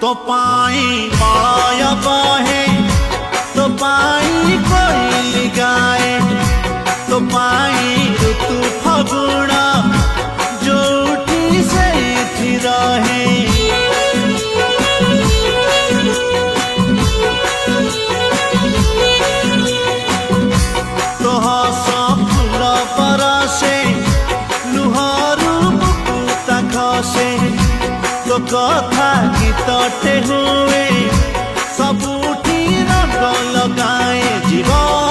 तो पाई मलय बहे तो पाई कोइली गाए तो पाई ऋतु फगुण जोठी सेठी रहे तो हस फूल बरसे लुहरू मुकुता खसे तो कथा गीतटे हुए सबुठी रंग लगाए जीवन